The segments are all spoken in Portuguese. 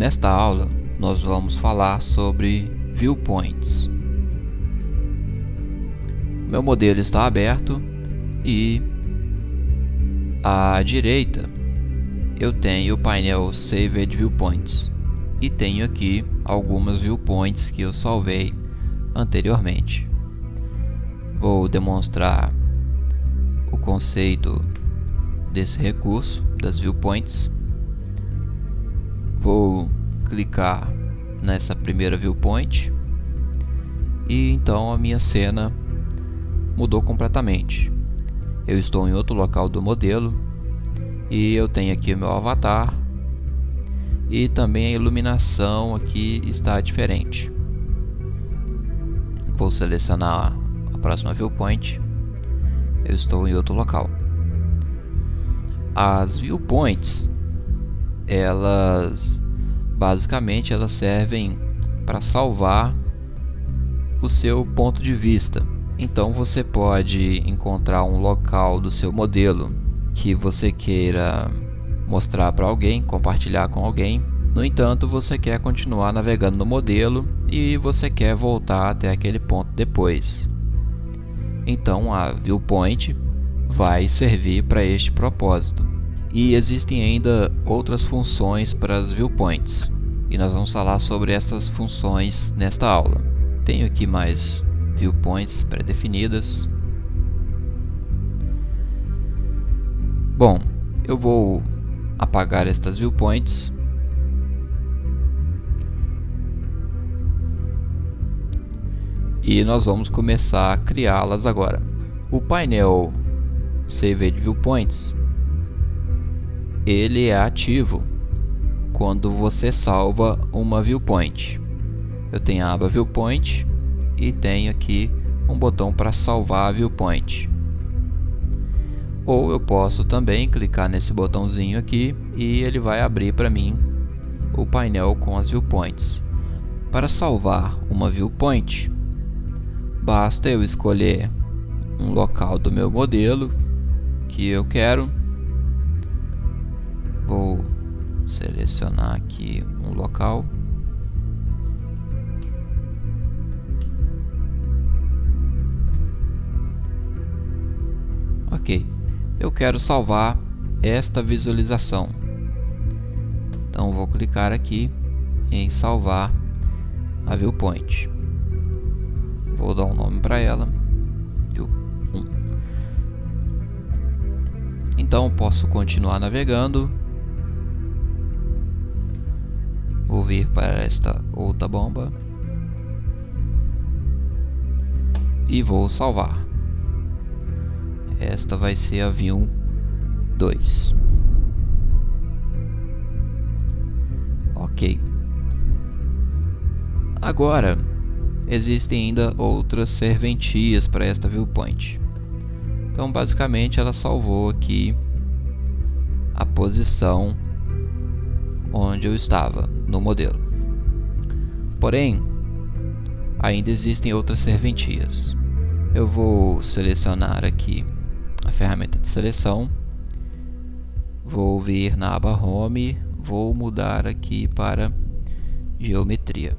Nesta aula, nós vamos falar sobre viewpoints. Meu modelo está aberto e à direita eu tenho o painel Saved Viewpoints e tenho aqui algumas viewpoints que eu salvei anteriormente. Vou demonstrar o conceito desse recurso das viewpoints. Vou clicar nessa primeira viewpoint e então a minha cena mudou completamente. Eu estou em outro local do modelo e eu tenho aqui o meu avatar e também a iluminação aqui está diferente. Vou selecionar a próxima viewpoint. Eu estou em outro local. As viewpoints, basicamente elas servem para salvar o seu ponto de vista. Então você pode encontrar um local do seu modelo que você queira mostrar para alguém, compartilhar com alguém. No entanto, você quer continuar navegando no modelo e você quer voltar até aquele ponto depois. Então a viewpoint vai servir para este propósito. E existem ainda outras funções para as viewpoints, e nós vamos falar sobre essas funções nesta aula. Tenho aqui mais viewpoints pré-definidas. Bom, eu vou apagar estas viewpoints e nós vamos começar a criá-las agora. O painel Saved Viewpoints ele é ativo quando você salva uma viewpoint. Eu tenho a aba Viewpoint e tenho aqui um botão para salvar a viewpoint. Ou eu posso também clicar nesse botãozinho aqui e ele vai abrir para mim o painel com as viewpoints. Para salvar uma viewpoint, basta eu escolher um local do meu modelo que eu quero. Vou selecionar aqui um local. Ok, eu quero salvar esta visualização. Então vou clicar aqui em salvar a viewpoint. Vou dar um nome para ela, View 1. Então posso continuar navegando. Vou vir para esta outra bomba e vou salvar. Esta vai ser a View 2. Ok. Agora existem ainda outras serventias para esta viewpoint. Então basicamente ela salvou aqui a posição onde eu estava no modelo. Porém, ainda existem outras serventias. Eu vou selecionar aqui a ferramenta de seleção. Vou vir na aba Home, vou mudar aqui para geometria.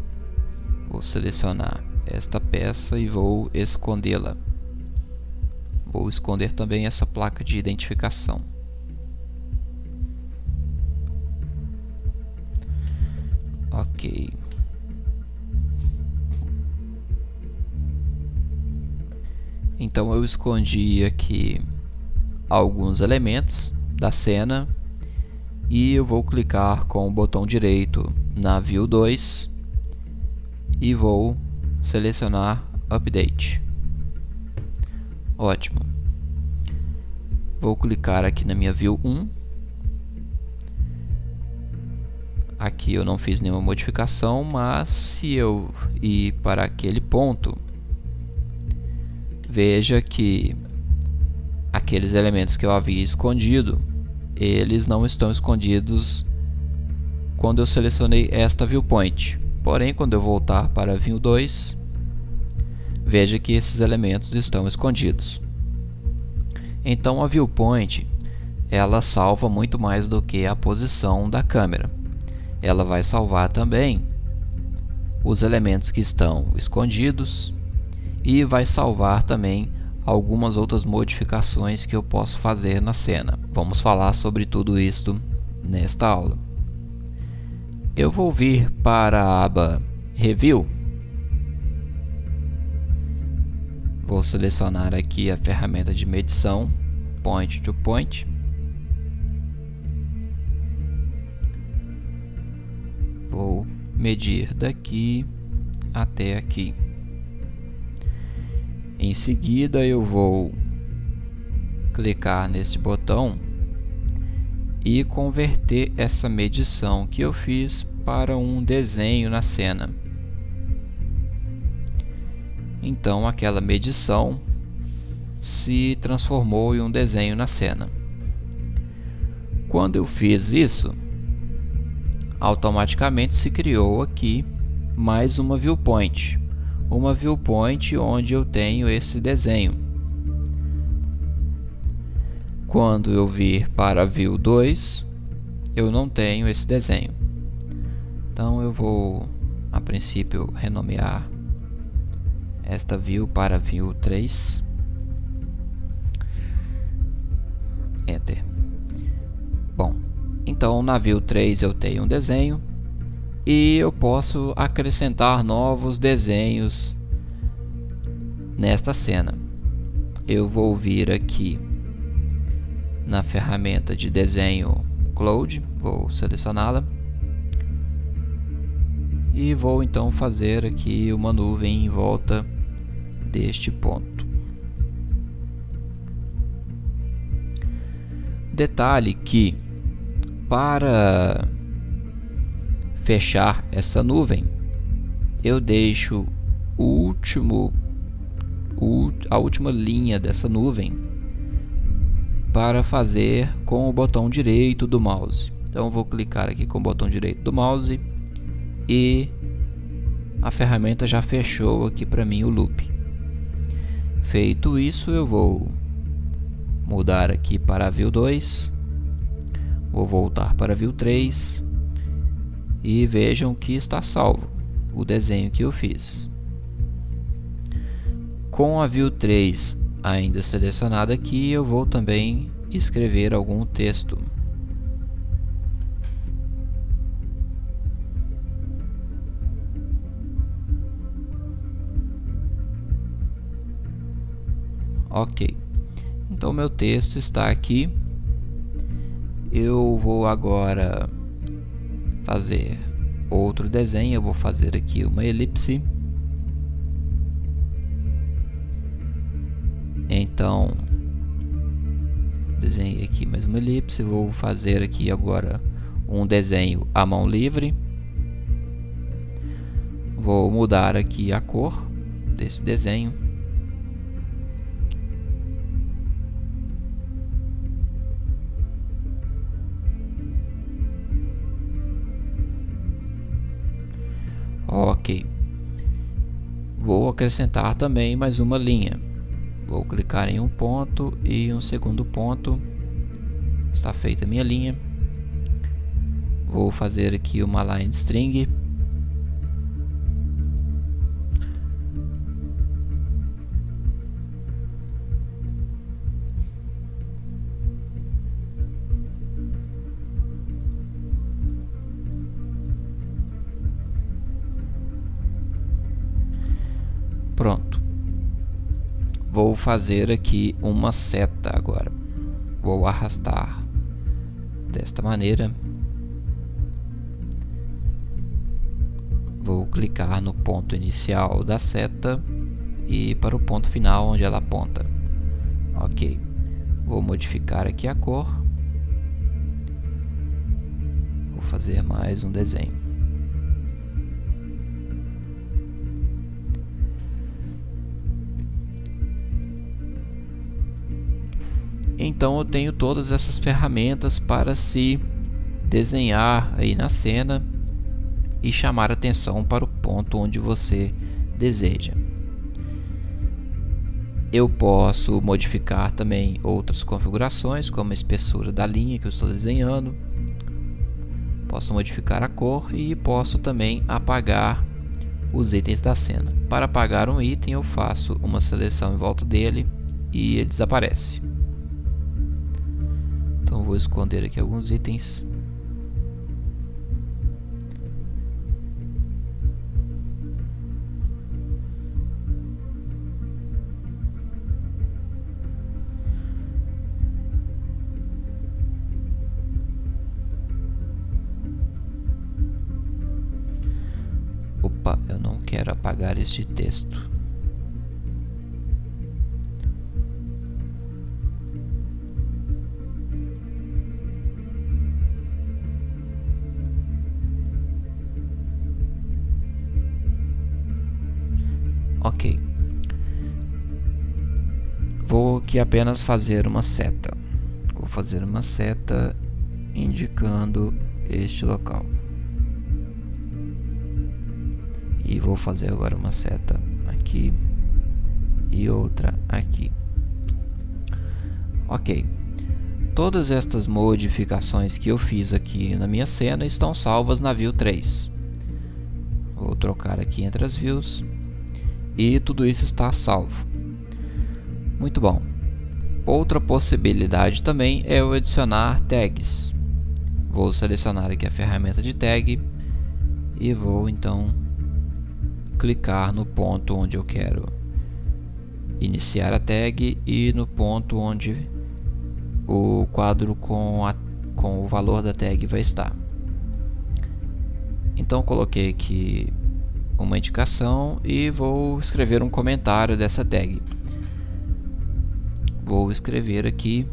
Vou selecionar esta peça e vou escondê-la. Vou esconder também essa placa de identificação. Ok. Então eu escondi aqui alguns elementos da cena e eu vou clicar com o botão direito na View 2 e vou selecionar Update. Ótimo. Vou clicar aqui na minha View 1. Aqui eu não fiz nenhuma modificação, mas se eu ir para aquele ponto, veja que aqueles elementos que eu havia escondido, eles não estão escondidos quando eu selecionei esta viewpoint. Porém, quando eu voltar para a View 2, veja que esses elementos estão escondidos. Então a viewpoint ela salva muito mais do que a posição da câmera. ela vai salvar também os elementos que estão escondidos e vai salvar também algumas outras modificações que eu posso fazer na cena. Vamos falar sobre tudo isto nesta aula. Eu vou vir para a aba Review. Vou selecionar aqui a ferramenta de medição Point to Point. Vou medir daqui até aqui. Em seguida eu vou clicar nesse botão e converter essa medição que eu fiz para um desenho na cena. Então aquela medição se transformou em um desenho na cena. Quando eu fiz isso, automaticamente se criou aqui mais uma viewpoint. Uma viewpoint onde eu tenho esse desenho. Quando eu vir para a view 2, eu não tenho esse desenho. Então eu vou, a princípio, renomear esta view para view 3. Enter. Bom, então na view 3 eu tenho um desenho e eu posso acrescentar novos desenhos nesta cena. Eu vou vir aqui na ferramenta de desenho Cloud, vou selecioná-la e vou então fazer aqui uma nuvem em volta deste ponto. Detalhe que para fechar essa nuvem eu deixo a última linha dessa nuvem para fazer com o botão direito do mouse. Então vou clicar aqui com o botão direito do mouse e a ferramenta já fechou aqui para mim o loop. Feito isso, eu vou mudar aqui para a view 2, vou voltar para a view 3 e vejam que está salvo o desenho que eu fiz. Com a view 3 ainda selecionada aqui, eu vou também escrever algum texto. Ok, então meu texto está aqui. Eu vou agora fazer outro desenho. Eu vou fazer aqui uma elipse. Então desenhei aqui mais uma elipse. Vou fazer aqui agora um desenho à mão livre. Vou mudar aqui a cor desse desenho. Ok, vou acrescentar também mais uma linha. Vou clicar em um ponto e um segundo ponto. Está feita a minha linha. Vou fazer aqui uma line string. Pronto. Vou fazer aqui uma seta agora. Vou arrastar desta maneira. Vou clicar no ponto inicial da seta e para o ponto final onde ela aponta. Ok. Vou modificar aqui a cor. Vou fazer mais um desenho. Então eu tenho todas essas ferramentas para se desenhar aí na cena e chamar atenção para o ponto onde você deseja. Eu posso modificar também outras configurações, como a espessura da linha que eu estou desenhando. Posso modificar a cor e posso também apagar os itens da cena. Para apagar um item, eu faço uma seleção em volta dele e ele desaparece. Então vou esconder aqui alguns itens. Opa, eu não quero apagar este texto. Ok. Vou aqui apenas fazer uma seta. Vou fazer uma seta indicando este local. E vou fazer agora uma seta aqui e outra aqui. Ok. Todas estas modificações que eu fiz aqui na minha cena estão salvas na View 3. Vou trocar aqui entre as views e tudo isso está salvo. Muito bom. Outra possibilidade também é eu adicionar tags. Vou selecionar aqui a ferramenta de tag e vou então clicar no ponto onde eu quero iniciar a tag e no ponto onde o quadro com o valor da tag vai estar. Então coloquei aqui uma indicação e vou escrever um comentário dessa tag. Vou escrever aqui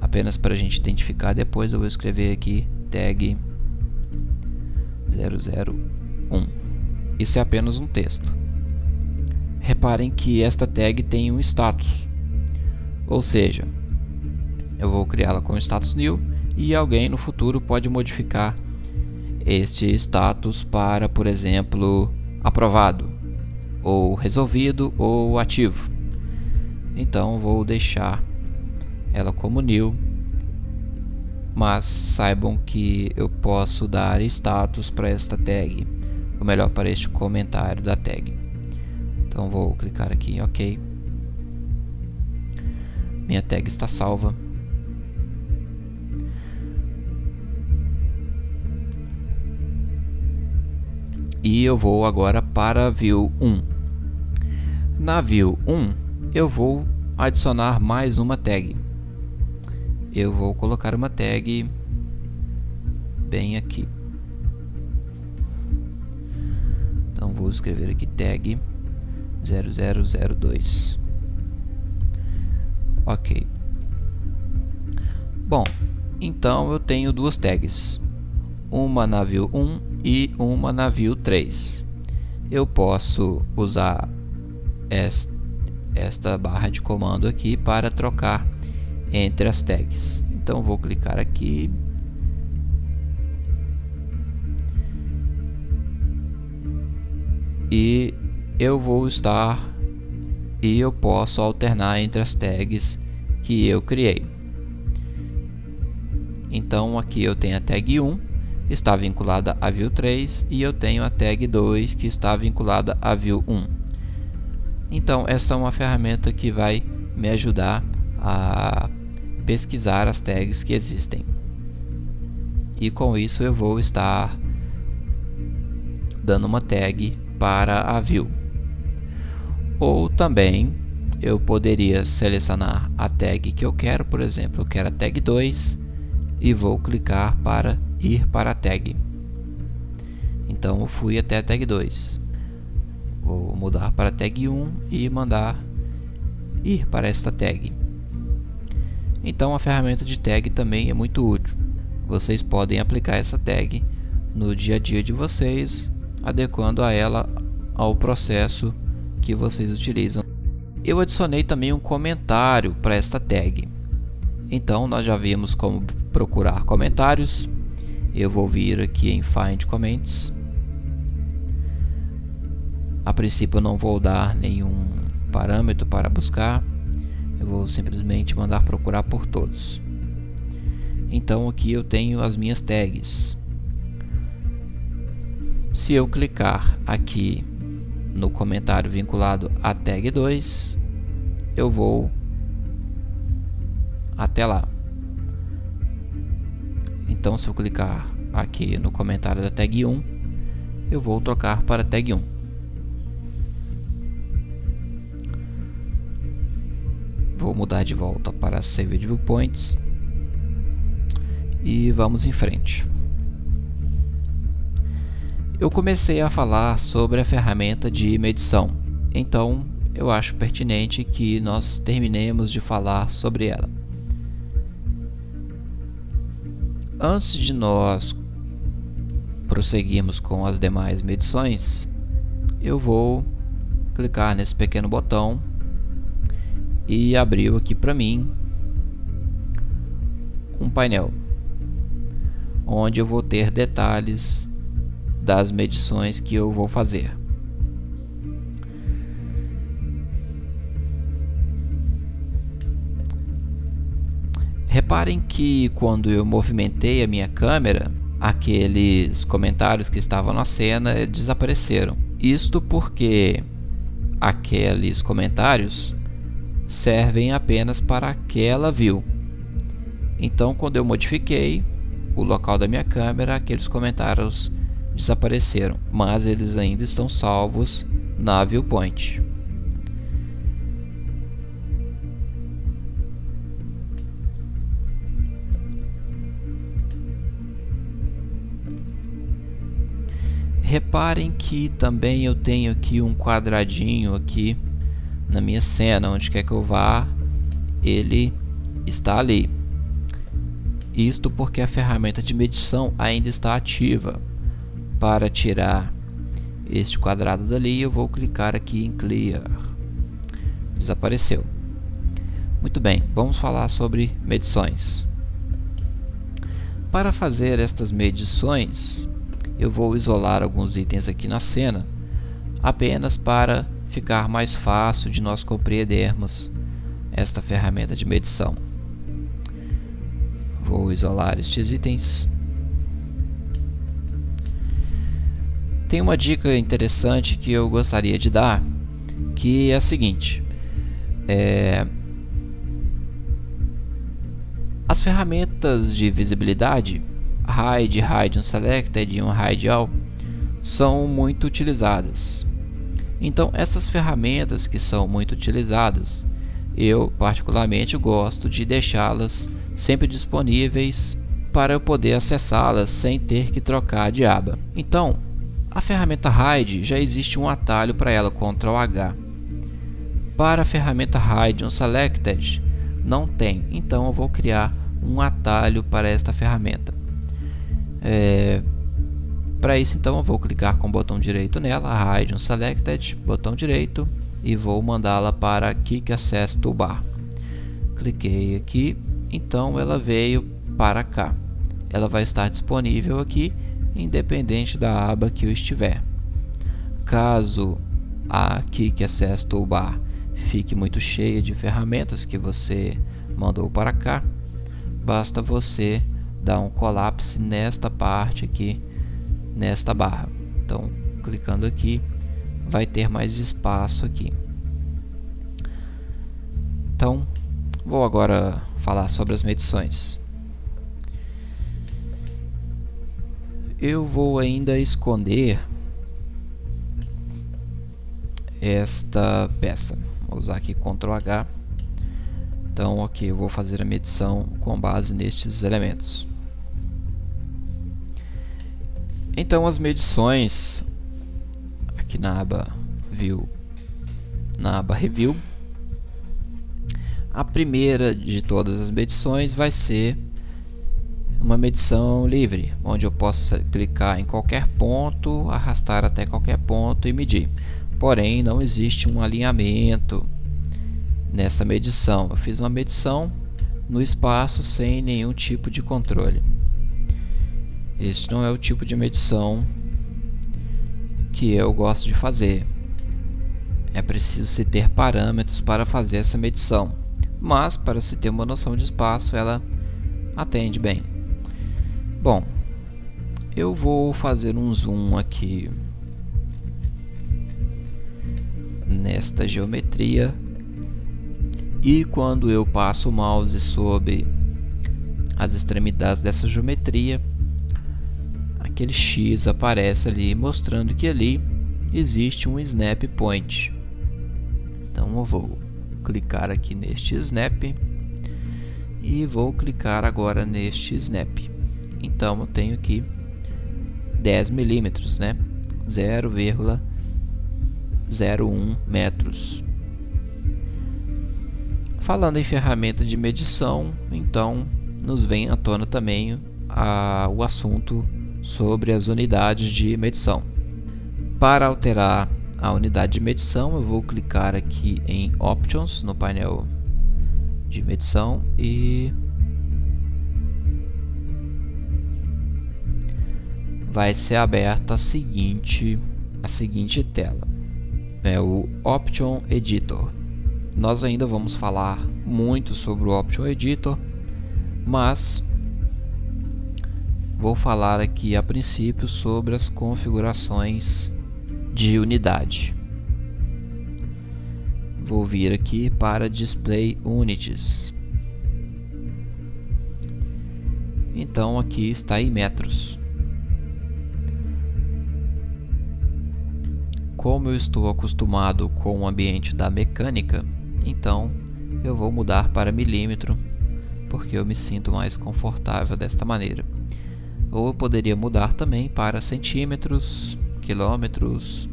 apenas para a gente identificar. Depois eu vou escrever aqui tag 001. Isso é apenas um texto. Reparem que esta tag tem um status, ou seja, eu vou criá-la com status new e alguém no futuro pode modificar este status para, por exemplo, aprovado, ou resolvido, ou ativo. Então vou deixar ela como new, mas saibam que eu posso dar status para esta tag, ou melhor, para este comentário da tag. Então vou clicar aqui em OK. Minha tag está salva. E eu vou agora para a View 1. Na View 1 eu vou adicionar mais uma tag. Eu vou colocar uma tag bem aqui. Então vou escrever aqui tag 0002. Ok. Bom, então eu tenho duas tags, uma na View 1 e uma na View 3. Eu posso usar esta barra de comando aqui para trocar entre as tags. Então vou clicar aqui e eu posso alternar entre as tags que eu criei. Então aqui eu tenho a tag 1, está vinculada à View 3, e eu tenho a tag 2 que está vinculada à View 1. Então essa é uma ferramenta que vai me ajudar a pesquisar as tags que existem. E com isso eu vou estar dando uma tag para a View. Ou também eu poderia selecionar a tag que eu quero, por exemplo, eu quero a tag 2 e vou clicar para ir para a tag. Então eu fui até a tag 2. Vou mudar para a tag 1 e mandar ir para esta tag. Então a ferramenta de tag também é muito útil. Vocês podem aplicar essa tag no dia a dia de vocês, adequando a ela ao processo que vocês utilizam. Eu adicionei também um comentário para esta tag. Então nós já vimos como procurar comentários. Eu vou vir aqui em Find Comments. A princípio eu não vou dar nenhum parâmetro para buscar. Eu vou simplesmente mandar procurar por todos. Então aqui eu tenho as minhas tags. Se eu clicar aqui no comentário vinculado à tag 2, eu vou até lá. Então se eu clicar aqui no comentário da tag 1, eu vou trocar para a tag 1. Vou mudar de volta para Saved Viewpoints e vamos em frente. Eu comecei a falar sobre a ferramenta de medição, então eu acho pertinente que nós terminemos de falar sobre ela. Antes de nós prosseguirmos com as demais medições, eu vou clicar nesse pequeno botão e abriu aqui para mim um painel onde eu vou ter detalhes das medições que eu vou fazer. Reparem que quando eu movimentei a minha câmera, aqueles comentários que estavam na cena desapareceram. Isto porque aqueles comentários servem apenas para aquela view. Então, quando eu modifiquei o local da minha câmera, aqueles comentários desapareceram, mas eles ainda estão salvos na viewpoint. Reparem que também eu tenho aqui um quadradinho aqui na minha cena, onde quer que eu vá, ele está ali. Isto porque a ferramenta de medição ainda está ativa. Para tirar este quadrado dali, eu vou clicar aqui em Clear. Desapareceu. Muito bem, vamos falar sobre medições. Para fazer estas medições, eu vou isolar alguns itens aqui na cena, apenas para ficar mais fácil de nós compreendermos esta ferramenta de medição. Vou isolar estes itens. Tem uma dica interessante que eu gostaria de dar, que é a seguinte: as ferramentas de visibilidade Hide, Hide Unselected e Hide All são muito utilizadas. Então, essas ferramentas que são muito utilizadas, eu particularmente gosto de deixá-las sempre disponíveis para eu poder acessá-las sem ter que trocar de aba. Então, a ferramenta Hide já existe um atalho para ela, Ctrl H. Para a ferramenta Hide Unselected não tem, então eu vou criar um atalho para esta ferramenta. Para isso, então, eu vou clicar com o botão direito nela, Hide Unselected, botão direito, e vou mandá-la para Quick Access Toolbar. Cliquei aqui, então ela veio para cá. Ela vai estar disponível aqui, independente da aba que eu estiver. Caso a Quick Access Toolbar fique muito cheia de ferramentas que você mandou para cá, basta você dar um collapse nesta parte aqui, nesta barra. Então, clicando aqui, vai ter mais espaço aqui. Então, vou agora falar sobre as medições. Eu vou ainda esconder esta peça. Vou usar aqui Ctrl H. Então, ok, eu vou fazer a medição com base nestes elementos. Então, as medições aqui na aba View, na aba Review, a primeira de todas as medições vai ser uma medição livre, onde eu posso clicar em qualquer ponto, arrastar até qualquer ponto e medir. Porém, não existe um alinhamento nessa medição. Eu fiz uma medição no espaço sem nenhum tipo de controle. Este não é o tipo de medição que eu gosto de fazer. É preciso se ter parâmetros para fazer essa medição, mas para se ter uma noção de espaço, ela atende bem. Bom, eu vou fazer um zoom aqui nesta geometria, e quando eu passo o mouse sobre as extremidades dessa geometria, aquele X aparece ali mostrando que ali existe um snap point. Então eu vou clicar aqui neste snap e vou clicar agora neste snap. Então eu tenho aqui 10 milímetros, né? 0,01 metros. Falando em ferramenta de medição, então nos vem à tona também o assunto sobre as unidades de medição. Para alterar a unidade de medição, eu vou clicar aqui em Options no painel de medição e vai ser aberta a seguinte tela. É o Option Editor. Nós ainda vamos falar muito sobre o Option Editor, mas vou falar aqui a princípio sobre as configurações de unidade. Vou vir aqui para Display Unities. Então aqui está em metros. Como eu estou acostumado com o ambiente da mecânica, então eu vou mudar para milímetro, porque eu me sinto mais confortável desta maneira. Ou eu poderia mudar também para centímetros, quilômetros,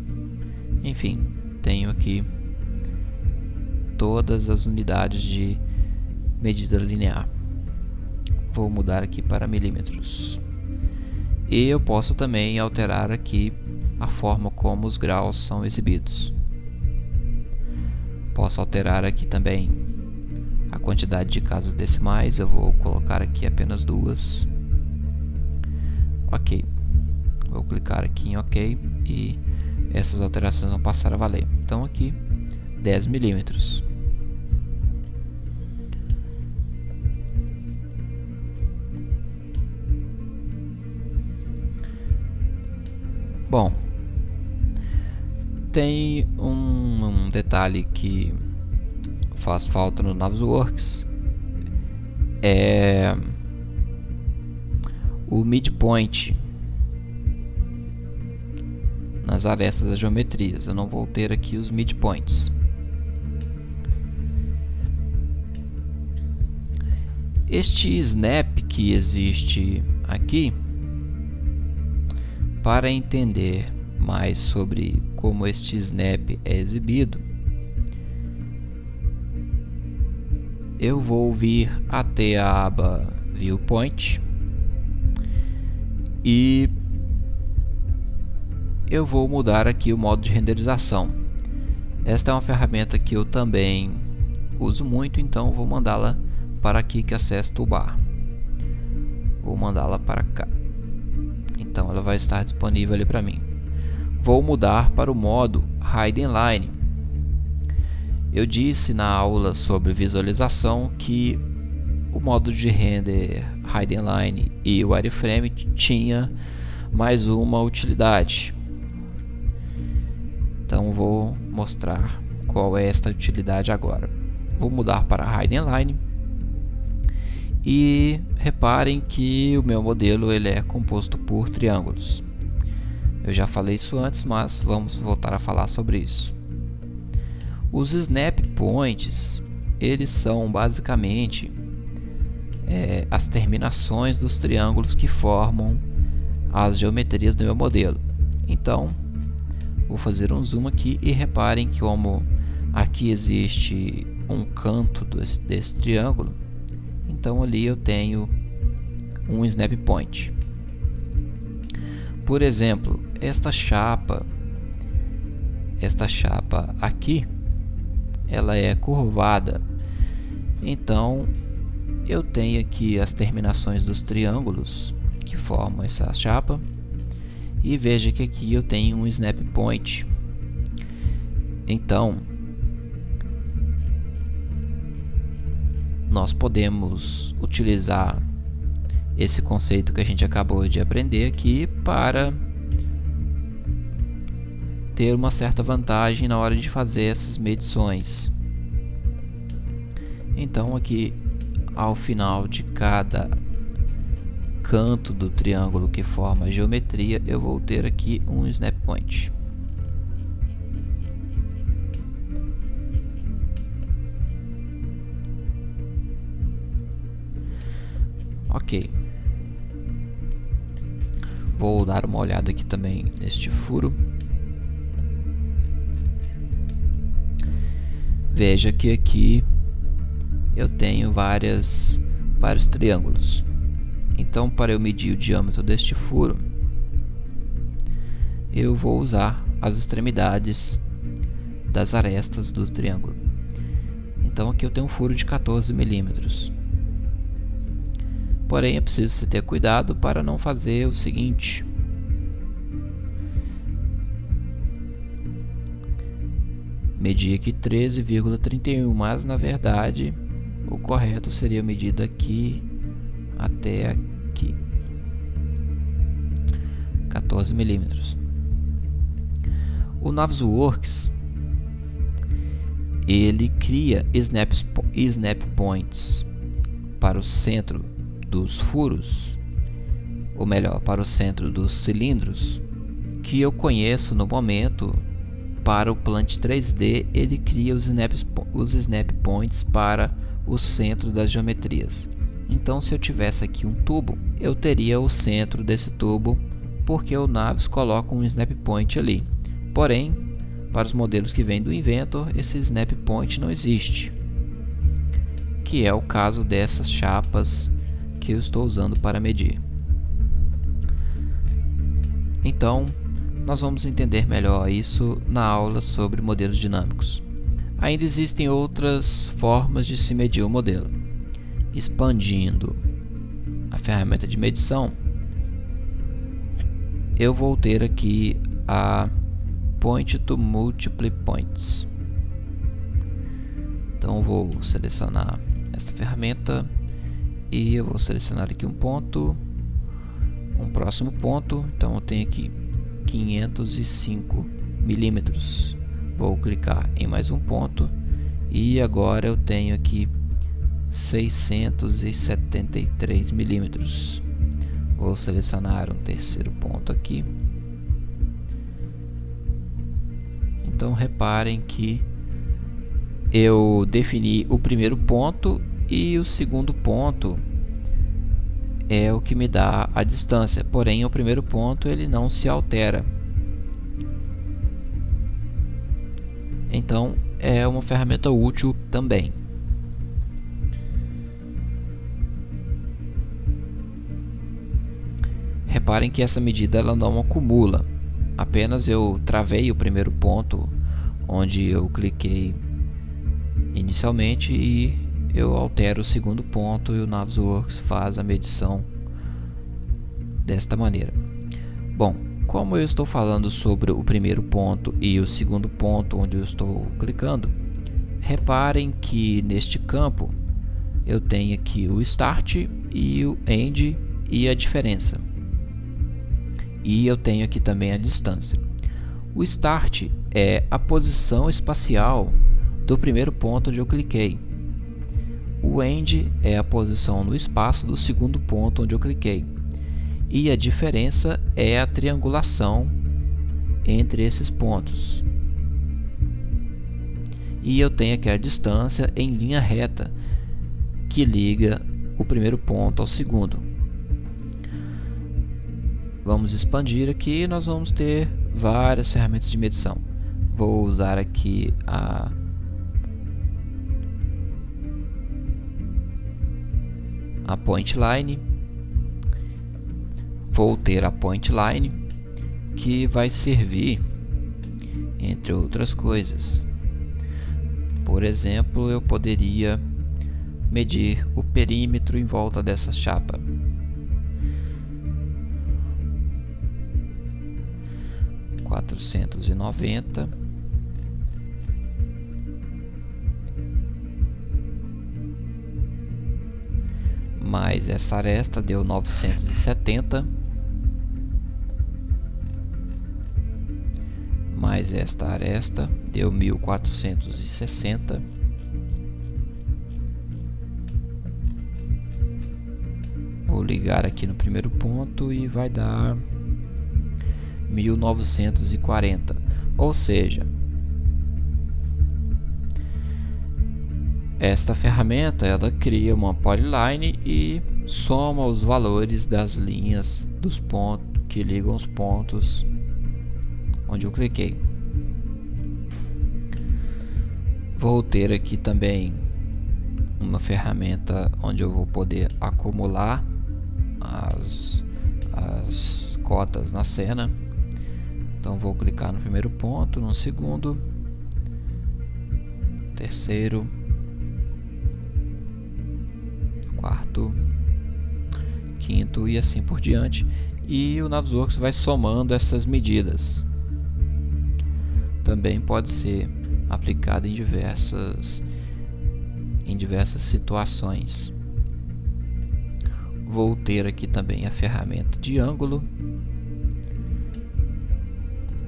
enfim, tenho aqui todas as unidades de medida linear. Vou mudar aqui para milímetros. E eu posso também alterar aqui a forma como os graus são exibidos. Posso alterar aqui também a quantidade de casas decimais. Eu vou colocar aqui apenas 2. Ok. Vou clicar aqui em OK e essas alterações vão passar a valer. Então aqui 10 milímetros. Bom, tem um detalhe que faz falta no Navisworks, é o midpoint nas arestas das geometrias. Eu não vou ter aqui os midpoints. Este snap que existe aqui, para entender mais sobre como este snap é exibido, eu vou vir até a aba Viewpoint e eu vou mudar aqui o modo de renderização. Esta é uma ferramenta que eu também uso muito, então vou mandá-la para aqui, que é Access Toolbar. Vou mandá-la para cá. Então ela vai estar disponível ali para mim. Vou mudar para o modo Hidden Line. Eu disse na aula sobre visualização que o modo de render Hidden Line e o Wireframe tinha mais uma utilidade. Então vou mostrar qual é esta utilidade agora. Vou mudar para Hidden Line. E reparem que o meu modelo ele é composto por triângulos. Eu já falei isso antes, mas vamos voltar a falar sobre isso. Os snap points, eles são basicamente as terminações dos triângulos que formam as geometrias do meu modelo. Então, vou fazer um zoom aqui e reparem que como aqui existe um canto desse triângulo, então ali eu tenho um snap point. Por exemplo, esta chapa aqui, ela é curvada. Então eu tenho aqui as terminações dos triângulos que formam essa chapa. E veja que aqui eu tenho um snap point. Então nós podemos utilizar esse conceito que a gente acabou de aprender aqui para ter uma certa vantagem na hora de fazer essas medições. Então aqui ao final de cada canto do triângulo que forma a geometria, eu vou ter aqui um snap point. Ok. Vou dar uma olhada aqui também neste furo. Veja que aqui eu tenho vários triângulos. Então, para eu medir o diâmetro deste furo, eu vou usar as extremidades das arestas do triângulo. Então, aqui eu tenho um furo de 14 milímetros. Porém, é preciso você ter cuidado para não fazer o seguinte: medir aqui 13,31, mas na verdade o correto seria medir daqui até aqui, 14 milímetros. O Navisworks ele cria snap points para o centro dos furos, ou melhor, para o centro dos cilindros, que eu conheço no momento. Para o Plant 3D, ele cria os snap points para o centro das geometrias. Então, se eu tivesse aqui um tubo, eu teria o centro desse tubo, porque o Navis coloca um snap point ali. Porém, para os modelos que vêm do Inventor, esse snap point não existe, que é o caso dessas chapas que eu estou usando para medir. Então, nós vamos entender melhor isso na aula sobre modelos dinâmicos. Ainda existem outras formas de se medir o modelo. Expandindo a ferramenta de medição, eu vou ter aqui a Point to Multiple Points. Então vou selecionar esta ferramenta e eu vou selecionar aqui um ponto, um próximo ponto. Então eu tenho aqui 505 milímetros. Vou clicar em mais um ponto e agora eu tenho aqui 673 milímetros. Vou selecionar um terceiro ponto aqui. Então reparem que eu defini o primeiro ponto e o segundo ponto é o que me dá a distância, porém o primeiro ponto ele não se altera. Então é uma ferramenta útil também. Reparem que essa medida ela não acumula, apenas eu travei o primeiro ponto onde eu cliquei inicialmente e eu altero o segundo ponto e o Navisworks faz a medição desta maneira. Bom, como eu estou falando sobre o primeiro ponto e o segundo ponto onde eu estou clicando, reparem que neste campo eu tenho aqui o Start e o End e a diferença. E eu tenho aqui também a distância. O Start é a posição espacial do primeiro ponto onde eu cliquei. O End é a posição no espaço do segundo ponto onde eu cliquei. E a diferença é a triangulação entre esses pontos. E eu tenho aqui a distância em linha reta, que liga o primeiro ponto ao segundo. Vamos expandir aqui e nós vamos ter várias ferramentas de medição. Vou usar aqui a point line. Vou ter a point line que vai servir entre outras coisas. Por exemplo, eu poderia medir o perímetro em volta dessa chapa. (490) mais essa aresta deu 970, mais esta aresta deu 1460, vou ligar aqui no primeiro ponto e vai dar 1940, ou seja, esta ferramenta ela cria uma polyline e soma os valores das linhas dos pontos que ligam os pontos onde eu cliquei. Vou ter aqui também uma ferramenta onde eu vou poder acumular as cotas na cena. Então vou clicar no primeiro ponto, no segundo, terceiro, quarto, quinto e assim por diante, e o Navisworks vai somando essas medidas. Também pode ser aplicado em diversas situações. Vou ter aqui também a ferramenta de ângulo.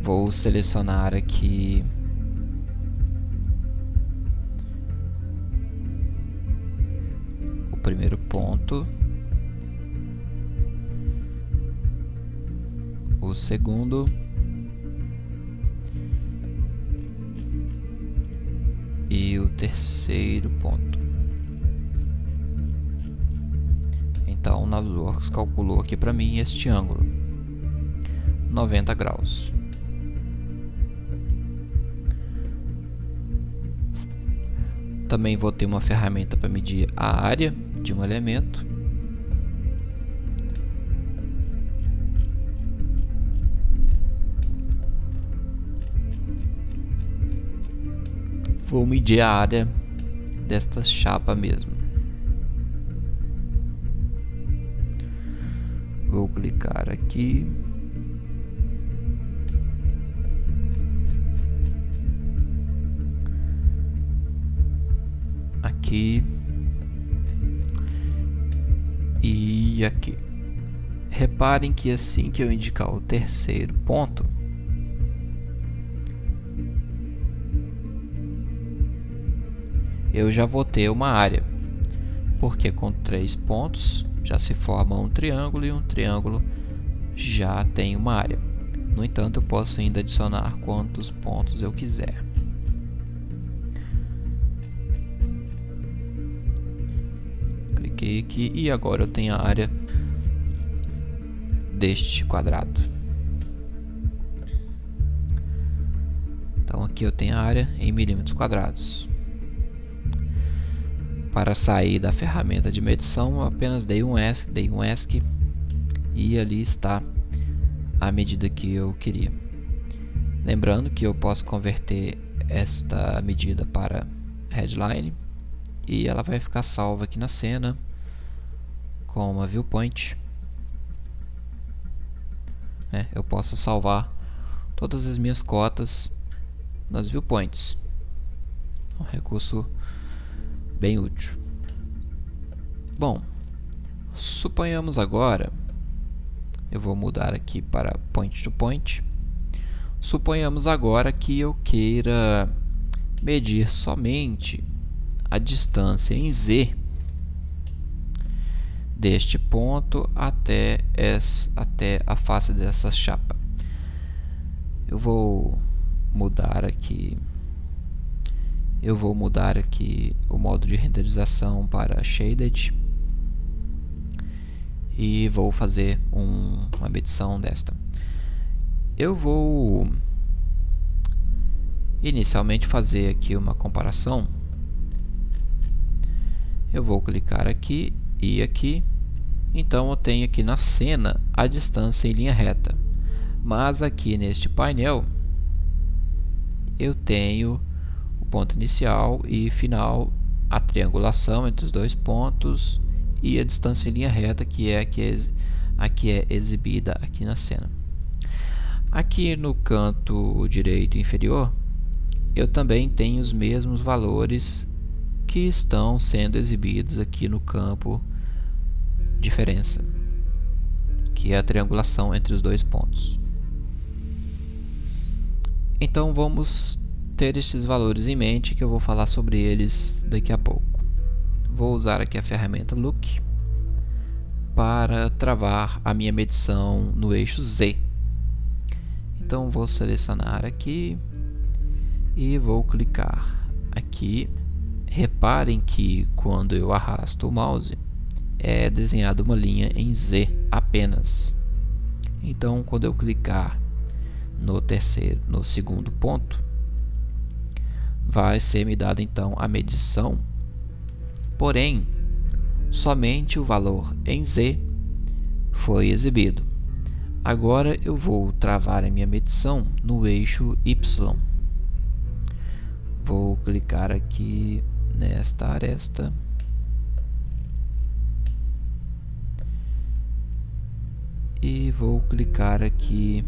Vou selecionar aqui o primeiro ponto, o segundo, e o terceiro ponto. Então o Navisworks calculou aqui para mim este ângulo, 90 graus. Também vou ter uma ferramenta para medir a área de um elemento. Vou medir a área desta chapa mesmo. Vou clicar aqui. Aqui e aqui. Reparem que assim que eu indicar o terceiro ponto, eu já vou ter uma área, porque com 3 pontos já se forma um triângulo e um triângulo já tem uma área. No entanto, eu posso ainda adicionar quantos pontos eu quiser. Cliquei aqui e agora eu tenho a área deste quadrado. Então aqui eu tenho a área em milímetros quadrados. Para sair da ferramenta de medição, eu apenas dei um ESC e ali está a medida que eu queria. Lembrando que eu posso converter esta medida para headline e ela vai ficar salva aqui na cena com uma viewpoint. Eu posso salvar todas as minhas cotas nas viewpoints. Um recurso bem útil. Bom, suponhamos agora, eu vou mudar aqui para point to point. Suponhamos agora que eu queira medir somente a distância em Z deste ponto até a face dessa chapa. Eu vou mudar aqui o modo de renderização para Shaded e vou fazer uma medição desta. Eu vou inicialmente fazer aqui uma comparação. Eu vou clicar aqui e aqui. Então eu tenho aqui na cena a distância em linha reta, mas aqui neste painel eu tenho o ponto inicial e final, a triangulação entre os dois pontos e a distância em linha reta, que é a que é exibida aqui na cena. Aqui no canto direito inferior eu também tenho os mesmos valores que estão sendo exibidos aqui no campo diferença, que é a triangulação entre os dois pontos. Então vamos ter estes valores em mente, que eu vou falar sobre eles daqui a pouco. Vou usar aqui a ferramenta Look para travar a minha medição no eixo Z. Então vou selecionar aqui e vou clicar aqui. Reparem que quando eu arrasto o mouse é desenhada uma linha em Z apenas. Então quando eu clicar no segundo ponto, vai ser me dada então a medição, porém somente o valor em Z foi exibido. Agora eu vou travar a minha medição no eixo Y. Vou clicar aqui nesta aresta e vou clicar aqui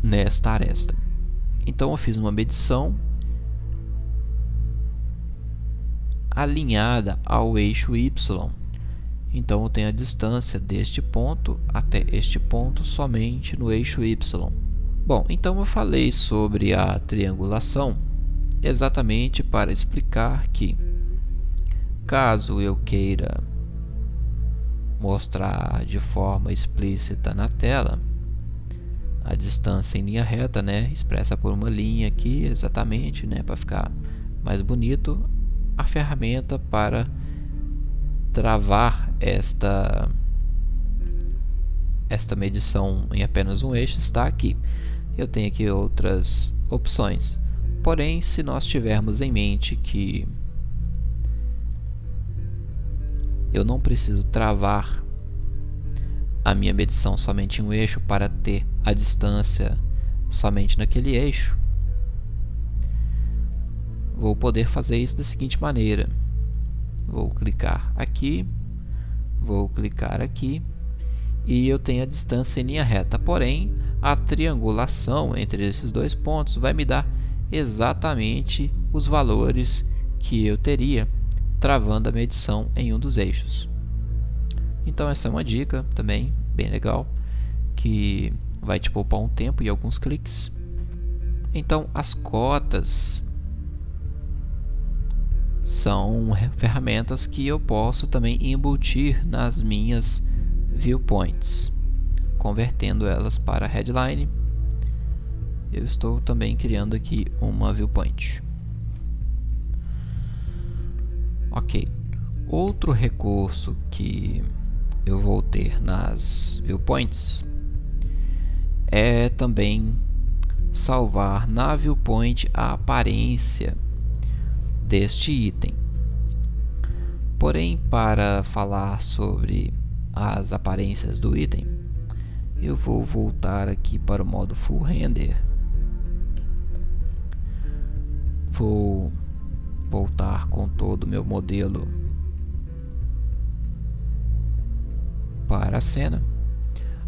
nesta aresta. Então eu fiz uma medição alinhada ao eixo Y. Então eu tenho a distância deste ponto até este ponto somente no eixo Y. Bom, então eu falei sobre a triangulação exatamente para explicar que, caso eu queira mostrar de forma explícita na tela a distância em linha reta, expressa por uma linha aqui, exatamente, para ficar mais bonito, a ferramenta para travar esta medição em apenas um eixo está aqui. Eu tenho aqui outras opções, porém, se nós tivermos em mente que eu não preciso travar a minha medição somente em um eixo para ter a distância somente naquele eixo, vou poder fazer isso da seguinte maneira. Vou clicar aqui, vou clicar aqui e eu tenho a distância em linha reta, porém a triangulação entre esses dois pontos vai me dar exatamente os valores que eu teria travando a medição em um dos eixos. Então essa é uma dica também bem legal, que vai te poupar um tempo e alguns cliques. Então as cotas são ferramentas que eu posso também embutir nas minhas viewpoints, convertendo elas para headline. Eu estou também criando aqui uma viewpoint. Ok, outro recurso que eu vou ter nas viewpoints é também salvar na viewpoint a aparência deste item. Porém, para falar sobre as aparências do item, eu vou voltar aqui para o modo Full Render. Vou voltar com todo o meu modelo para a cena.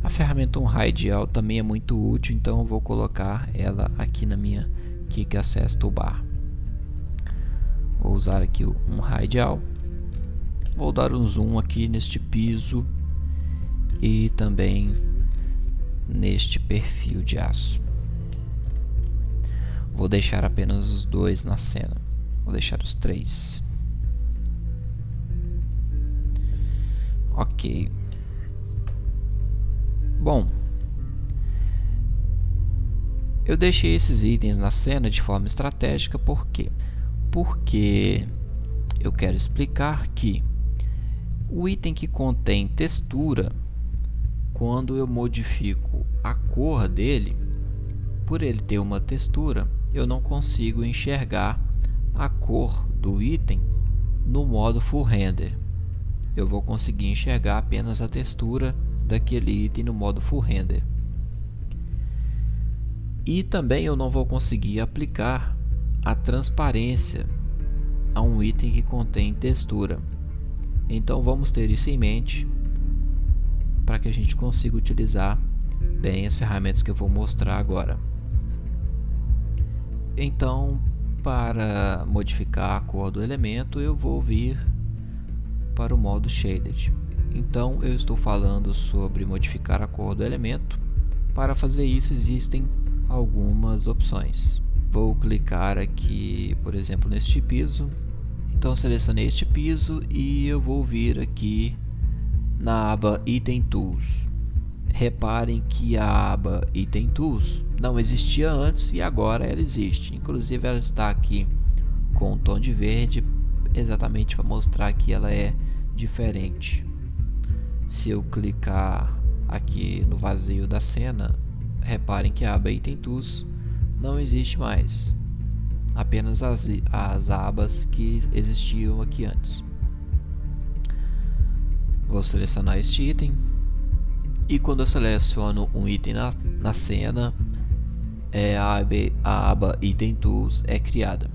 A ferramenta Radial também é muito útil, então eu vou colocar ela aqui na minha Quick Access Toolbar. Vou usar aqui um Radial. Vou dar um zoom aqui neste piso e também neste perfil de aço. Vou deixar apenas os dois na cena. Vou deixar os três. Ok. Bom, eu deixei esses itens na cena de forma estratégica, por quê? Porque eu quero explicar que o item que contém textura, quando eu modifico a cor dele, por ele ter uma textura, eu não consigo enxergar a cor do item no modo Full Render. Eu vou conseguir enxergar apenas a textura daquele item no modo Full Render. E também eu não vou conseguir aplicar a transparência a um item que contém textura. Então vamos ter isso em mente para que a gente consiga utilizar bem as ferramentas que eu vou mostrar agora. Então, para modificar a cor do elemento, eu vou vir para o modo Shaded. Então eu estou falando sobre modificar a cor do elemento. Para fazer isso existem algumas opções. Vou clicar aqui, por exemplo, neste piso. Então selecionei este piso e eu vou vir aqui na aba Item Tools. Reparem que a aba Item Tools não existia antes e agora ela existe. Inclusive ela está aqui com um tom de verde, exatamente para mostrar que ela é diferente. Se eu clicar aqui no vazio da cena, reparem que a aba Item Tools não existe mais. Apenas as abas que existiam aqui antes. Vou selecionar este item. E quando eu seleciono um item na cena, a aba Item Tools é criada.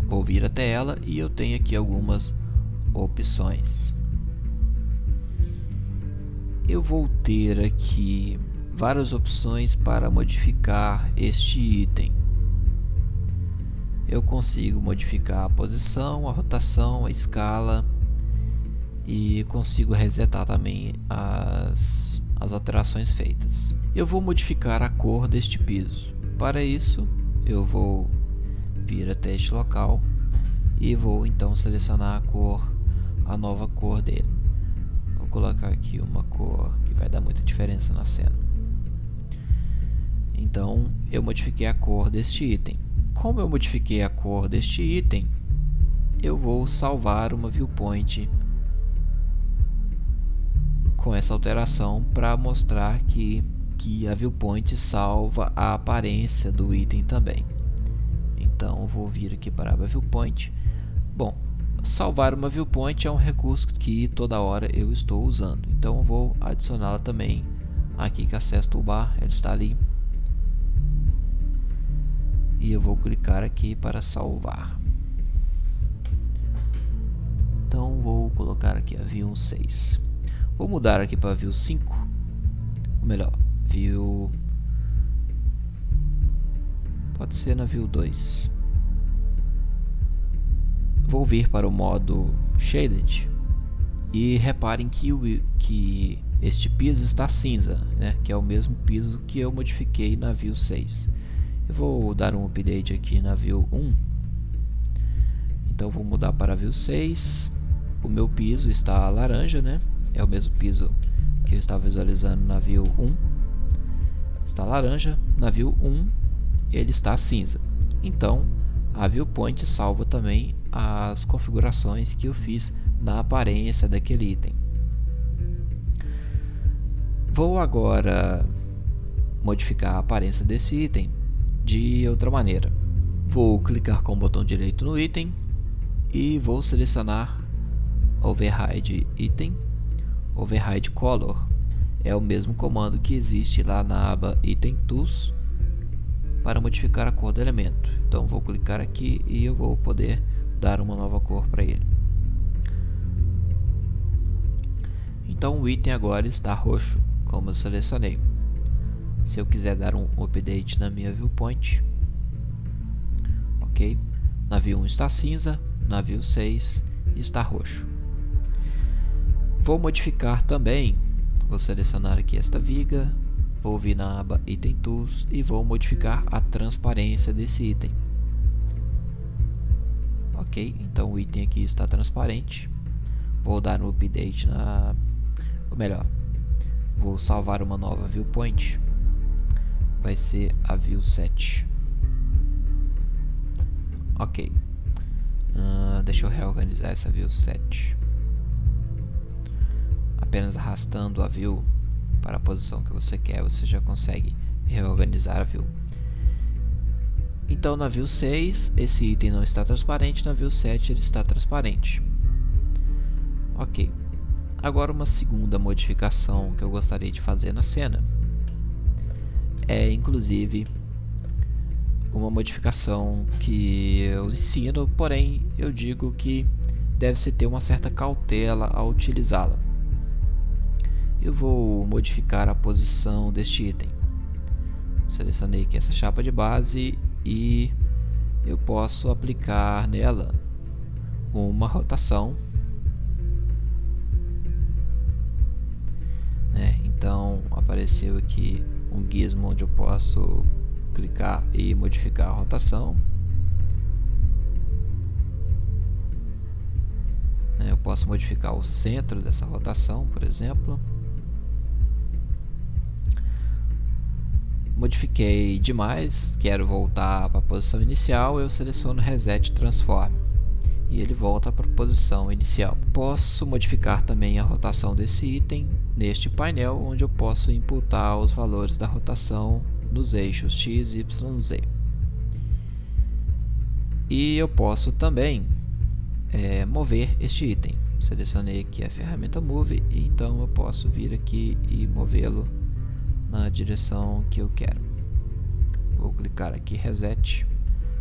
Vou vir até ela e eu tenho aqui algumas opções. Eu vou ter aqui várias opções para modificar este item. Eu consigo modificar a posição, a rotação, a escala e consigo resetar também as alterações feitas. Eu vou modificar a cor deste piso. Para isso, eu vou vir até este local e vou então selecionar a nova cor dele. Vou colocar aqui uma cor que vai dar muita diferença na cena. Então, eu modifiquei a cor deste item. Como eu modifiquei a cor deste item, eu vou salvar uma viewpoint com essa alteração para mostrar que a viewpoint salva a aparência do item também. Então eu vou vir aqui para a aba viewpoint. Bom, salvar uma viewpoint é um recurso que toda hora eu estou usando, então eu vou adicioná-la também aqui que Access Toolbar, ele está ali. E eu vou clicar aqui para salvar. Então vou colocar aqui a View 6. Vou mudar aqui para View 5. Ou melhor, View... pode ser na View 2. Vou vir para o modo Shaded. E reparem que este piso está cinza, né? Que é o mesmo piso que eu modifiquei na View 6. Eu vou dar um update aqui na View 1. Então vou mudar para a View 6. O meu piso está laranja, né? É o mesmo piso que eu estava visualizando na View 1. Está laranja. Na View 1 ele está cinza. Então a Viewpoint salva também as configurações que eu fiz na aparência daquele item. Vou agora modificar a aparência desse item de outra maneira. Vou clicar com o botão direito no item e vou selecionar Override Item, Override Color. É o mesmo comando que existe lá na aba Item Tools para modificar a cor do elemento. Então vou clicar aqui e eu vou poder dar uma nova cor para ele. Então o item agora está roxo, como eu selecionei. Se eu quiser dar um update na minha viewpoint, ok, na View 1 está cinza, na View 6 está roxo. Vou modificar também, vou selecionar aqui esta viga, vou vir na aba Item Tools e vou modificar a transparência desse item. Ok, então o item aqui está transparente. Vou dar um update ou melhor, vou salvar uma nova viewpoint. Vai ser a View 7. Ok. Deixa eu reorganizar essa View 7. Apenas arrastando a View para a posição que você quer, você já consegue reorganizar a View. Então na View 6 esse item não está transparente, na View 7 ele está transparente. Ok. Agora uma segunda modificação que eu gostaria de fazer na cena é inclusive uma modificação que eu ensino, porém eu digo que deve-se ter uma certa cautela ao utilizá-la. Eu vou modificar a posição deste item. Selecionei aqui essa chapa de base e eu posso aplicar nela uma rotação, né? Então apareceu aqui um gizmo onde eu posso clicar e modificar a rotação. Eu posso modificar o centro dessa rotação, por exemplo. Modifiquei demais, quero voltar para a posição inicial, eu seleciono Reset Transform e ele volta para a posição inicial. Posso modificar também a rotação desse item neste painel, onde eu posso imputar os valores da rotação nos eixos X, Y, Z. E eu posso também mover este item. Selecionei aqui a ferramenta Move, e então eu posso vir aqui e movê-lo na direção que eu quero. Vou clicar aqui Reset.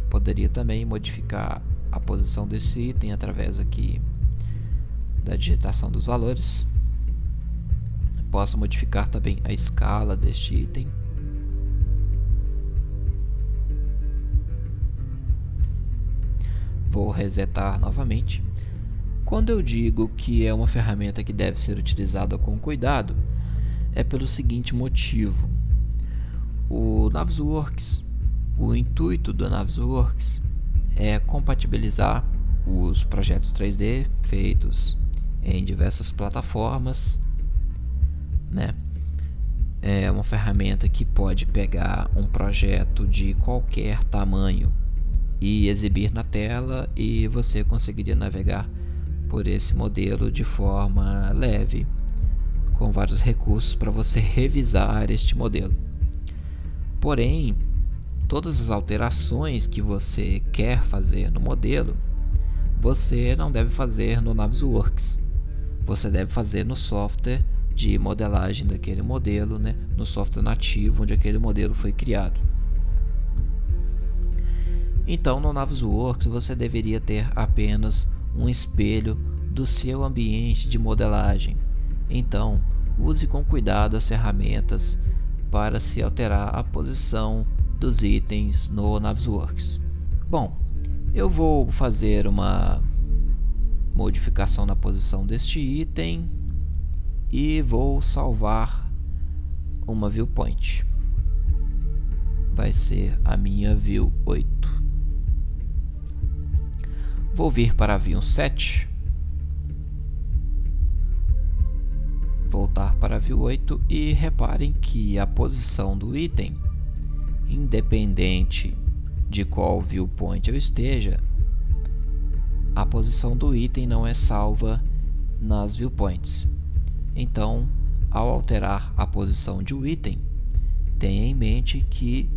Poderia também modificar a posição desse item através aqui da digitação dos valores. Posso modificar também a escala deste item. Vou resetar novamente. Quando eu digo que é uma ferramenta que deve ser utilizada com cuidado, é pelo seguinte motivo. O Navisworks, o intuito do Navisworks é compatibilizar os projetos 3D feitos em diversas plataformas, né? É uma ferramenta que pode pegar um projeto de qualquer tamanho e exibir na tela, e você conseguiria navegar por esse modelo de forma leve, com vários recursos para você revisar este modelo. Porém, todas as alterações que você quer fazer no modelo, você não deve fazer no Navisworks. Você deve fazer no software de modelagem daquele modelo, né? No software nativo onde aquele modelo foi criado. Então, no Navisworks você deveria ter apenas um espelho do seu ambiente de modelagem. Então, use com cuidado as ferramentas para se alterar a posição dos itens no Navisworks. Bom, eu vou fazer uma modificação na posição deste item e vou salvar uma viewpoint. Vai ser a minha view 8. Vou vir para a view 7, voltar para a view 8 e reparem que a posição do item, independente de qual viewpoint eu esteja, a posição do item não é salva nas viewpoints. Então, ao alterar a posição de um item, tenha em mente que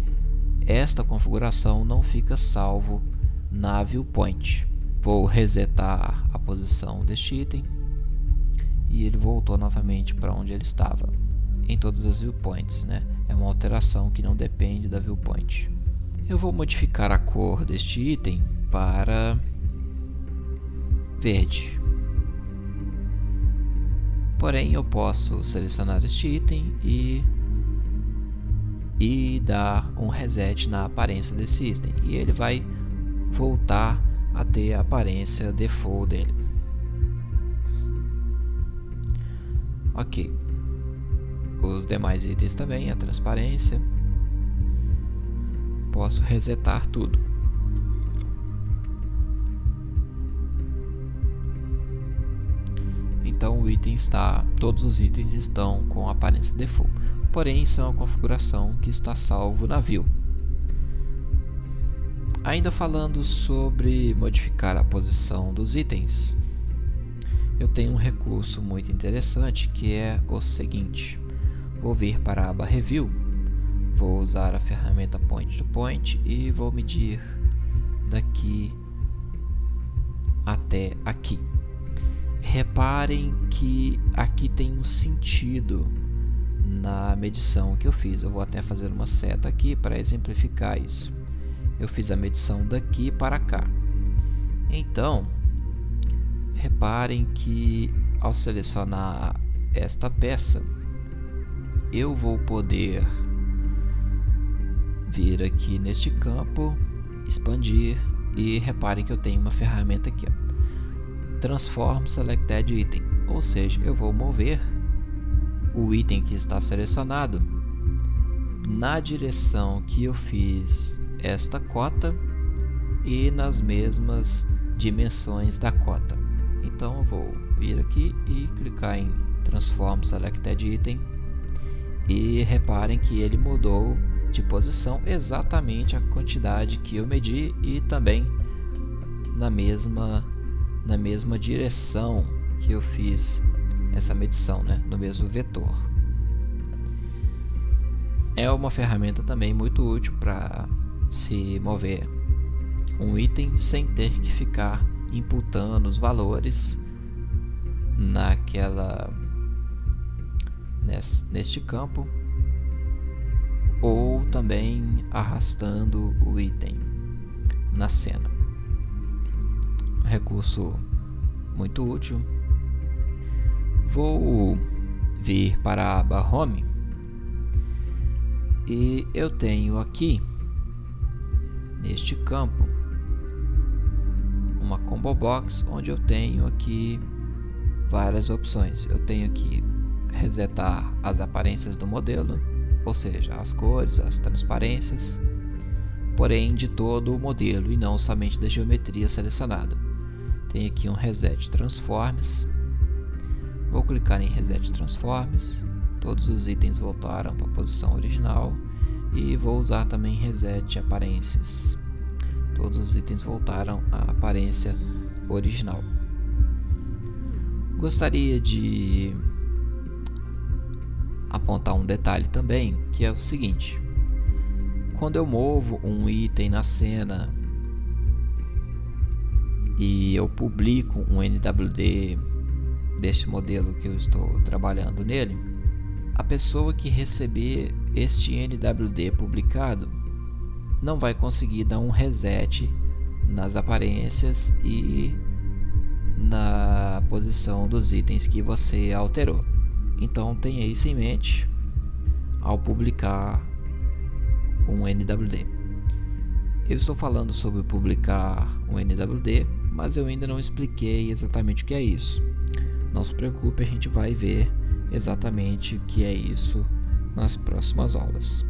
esta configuração não fica salvo na viewpoint. Vou resetar a posição deste item e ele voltou novamente para onde ele estava em todas as viewpoints, né? É uma alteração que não depende da viewpoint. Eu vou modificar a cor deste item para verde. Porém, eu posso selecionar este item e dar um reset na aparência desse item, e ele vai voltar a ter a aparência default dele. Ok. Os demais itens também, a transparência. Posso resetar tudo. Então todos os itens estão com a aparência default. Porém, isso é uma configuração que está salvo na view. Ainda falando sobre modificar a posição dos itens, eu tenho um recurso muito interessante que é o seguinte. Vou vir para a aba Review, vou usar a ferramenta Point to Point e vou medir daqui até aqui. Reparem que aqui tem um sentido na medição que eu fiz. Eu vou até fazer uma seta aqui para exemplificar isso. Eu fiz a medição daqui para cá. Então, reparem que ao selecionar esta peça, eu vou poder vir aqui neste campo expandir e reparem que eu tenho uma ferramenta aqui, ó, Transform Selected Item, ou seja, eu vou mover o item que está selecionado na direção que eu fiz esta cota e nas mesmas dimensões da cota. Então eu vou vir aqui e clicar em Transform Selected Item e reparem que ele mudou de posição exatamente a quantidade que eu medi e também na mesma direção que eu fiz essa medição, né? No mesmo vetor. É uma ferramenta também muito útil para se mover um item sem ter que ficar imputando os valores neste campo, ou também arrastando o item na cena. Recurso muito útil. Vou vir para a aba Home e eu tenho aqui neste campo uma combo box onde eu tenho aqui várias opções. Eu tenho aqui resetar as aparências do modelo, ou seja, as cores, as transparências, porém de todo o modelo e não somente da geometria selecionada. Tem aqui um Reset Transforms. Vou clicar em Reset Transforms. Todos os itens voltaram para a posição original. E vou usar também Reset Aparências. Todos os itens voltaram à aparência original. Gostaria de apontar um detalhe também, que é o seguinte: quando eu movo um item na cena e eu publico um NWD deste modelo que eu estou trabalhando nele, a pessoa que receber este NWD publicado não vai conseguir dar um reset nas aparências e na posição dos itens que você alterou. Então tenha isso em mente ao publicar um NWD. Eu estou falando sobre publicar um NWD, mas eu ainda não expliquei exatamente o que é isso. Não se preocupe, a gente vai ver exatamente o que é isso nas próximas aulas.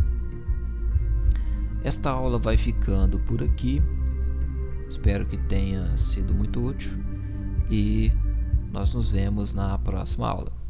Esta aula vai ficando por aqui. Espero que tenha sido muito útil e nós nos vemos na próxima aula.